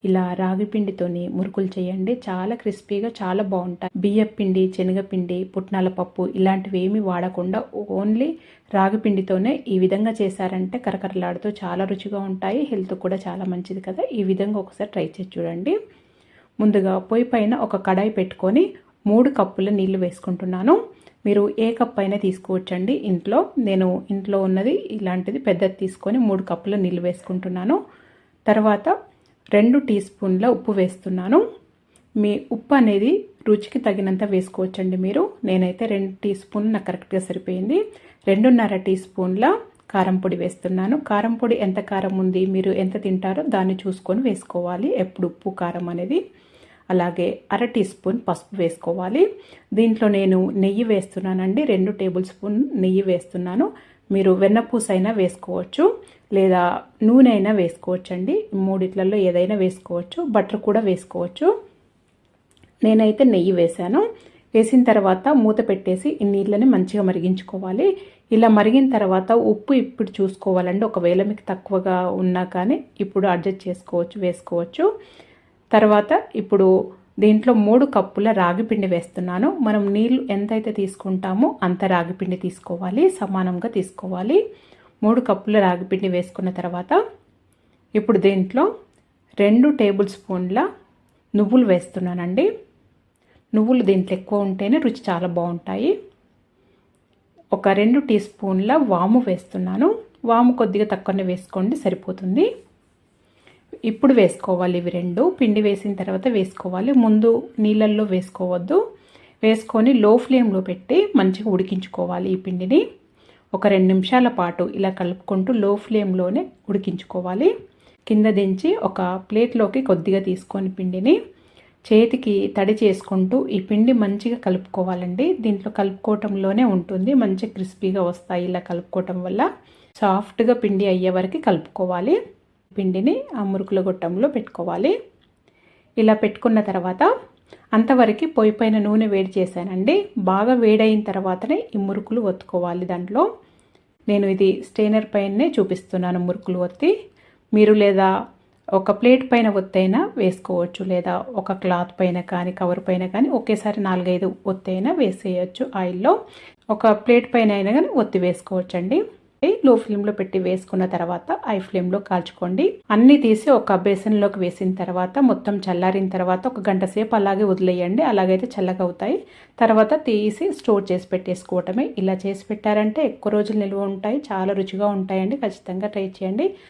ఇలా రాగి పిండితోని మురుకులు చేయండి. చాలా క్రిస్పీగా చాలా బాగుంటాయి. బియ్యపు పిండి, శనగపిండి, పుట్నాల పప్పు ఇలాంటివి ఏమీ వాడకుండా ఓన్లీ రాగి పిండితోనే ఈ విధంగా చేశారంటే కరకరలాడుతూ చాలా రుచిగా ఉంటాయి. హెల్త్ కూడా చాలా మంచిది కదా. ఈ విధంగా ఒకసారి ట్రై చేసి చూడండి. ముందుగా పొయ్యి పైన ఒక కడాయి పెట్టుకొని 3 కప్పుల నీళ్లు వేసుకుంటున్నాను. మీరు ఏ కప్ అయినా తీసుకోవచ్చండి. నేను ఇంట్లో ఉన్నది ఇలాంటిది పెద్దది తీసుకొని 3 కప్పుల నీళ్లు వేసుకుంటున్నాను. తర్వాత 2 టీ స్పూన్ల ఉప్పు వేస్తున్నాను. మీ ఉప్పు అనేది రుచికి తగినంత వేసుకోవచ్చండి మీరు. నేనైతే 2 టీ స్పూన్లు నాకు కరెక్ట్గా సరిపోయింది. 2.5 టీ స్పూన్ల కారం పొడి వేస్తున్నాను. కారం పొడి ఎంత కారం ఉంది, మీరు ఎంత తింటారో దాన్ని చూసుకొని వేసుకోవాలి ఎప్పుడు ఉప్పు కారం అనేది. అలాగే 1/2 టీ స్పూన్ పసుపు వేసుకోవాలి. దీంట్లో నేను నెయ్యి వేస్తున్నానండి. 2 టేబుల్ స్పూన్ నెయ్యి వేస్తున్నాను. మీరు వెన్నపూస అయినా వేసుకోవచ్చు, లేదా నూనె అయినా వేసుకోవచ్చండి. మూడిట్లలో ఏదైనా వేసుకోవచ్చు. బటర్ కూడా వేసుకోవచ్చు. నేనైతే నెయ్యి వేసాను. వేసిన తర్వాత మూత పెట్టేసి ఈ నీళ్ళని మంచిగా మరిగించుకోవాలి. ఇలా మరిగిన తర్వాత ఉప్పు ఇప్పుడు చూసుకోవాలండి. ఒకవేళ మీకు తక్కువగా ఉన్నా కానీ ఇప్పుడు అడ్జస్ట్ చేసుకోవచ్చు, వేసుకోవచ్చు. తర్వాత ఇప్పుడు దీంట్లో 3 కప్పుల రాగి పిండి వేస్తున్నాను. మనం నీళ్ళు ఎంతైతే తీసుకుంటామో అంత రాగి పిండి తీసుకోవాలి, సమానంగా తీసుకోవాలి. 3 కప్పుల రాగి పిండి వేసుకున్న తర్వాత ఇప్పుడు దీంట్లో 2 టేబుల్ స్పూన్ల నువ్వులు వేస్తున్నానండి. నువ్వులు దీంట్లో ఎక్కువ ఉంటేనే రుచి చాలా బాగుంటాయి. ఒక 2 టీ స్పూన్ల వాము వేస్తున్నాను. వాము కొద్దిగా తక్కువనే వేసుకోండి, సరిపోతుంది. ఇప్పుడు వేసుకోవాలి ఇవి 2. పిండి వేసిన తర్వాత వేసుకోవాలి. ముందు నీళ్ళల్లో వేసుకోవద్దు. వేసుకొని లో ఫ్లేమ్లో పెట్టి మంచిగా ఉడికించుకోవాలి ఈ పిండిని. ఒక 2 నిమిషాల పాటు ఇలా కలుపుకుంటూ లో ఫ్లేమ్లోనే ఉడికించుకోవాలి. కింద దించి ఒక ప్లేట్లోకి కొద్దిగా తీసుకొని పిండిని చేతికి తడి చేసుకుంటూ ఈ పిండి మంచిగా కలుపుకోవాలండి. దీంట్లో కలుపుకోవటంలోనే ఉంటుంది, మంచి క్రిస్పీగా వస్తాయి. ఇలా కలుపుకోవటం వల్ల సాఫ్ట్గా పిండి అయ్యే వరకు కలుపుకోవాలి. పిండిని ఆ మురుకుల గొట్టంలో పెట్టుకోవాలి. ఇలా పెట్టుకున్న తర్వాత అంతవరకు పొయ్యి పైన నూనె వేడి చేశానండి. బాగా వేడైన తర్వాతనే ఈ మురుకులు ఒత్తుకోవాలి. దాంట్లో నేను ఇది స్టెయినర్ పైనే చూపిస్తున్నాను మురుకులు ఒత్తి. మీరు లేదా ఒక ప్లేట్ పైన ఒత్తైనా వేసుకోవచ్చు, లేదా ఒక క్లాత్ పైన కానీ కవర్ పైన కానీ ఒకేసారి 4-5 ఒత్తైనా వేసేయచ్చు ఆయిల్లో. ఒక ప్లేట్ పైన అయినా కానీ ఒత్తి వేసుకోవచ్చండి. లో ఫ్లేమ్లో పెట్టి వేసుకున్న తర్వాత హై ఫ్లేమ్లో కాల్చుకోండి. అన్నీ తీసి ఒక బేసన్లోకి వేసిన తర్వాత మొత్తం చల్లారిన తర్వాత ఒక గంట సేపు అలాగే వదిలేయండి. అలాగైతే చల్లగా అవుతాయి. తర్వాత తీసి స్టోర్ చేసి పెట్టేసుకోవటమే. ఇలా చేసి పెట్టారంటే ఎక్కువ రోజులు నిల్వ ఉంటాయి, చాలా రుచిగా ఉంటాయండి. ఖచ్చితంగా ట్రై చేయండి.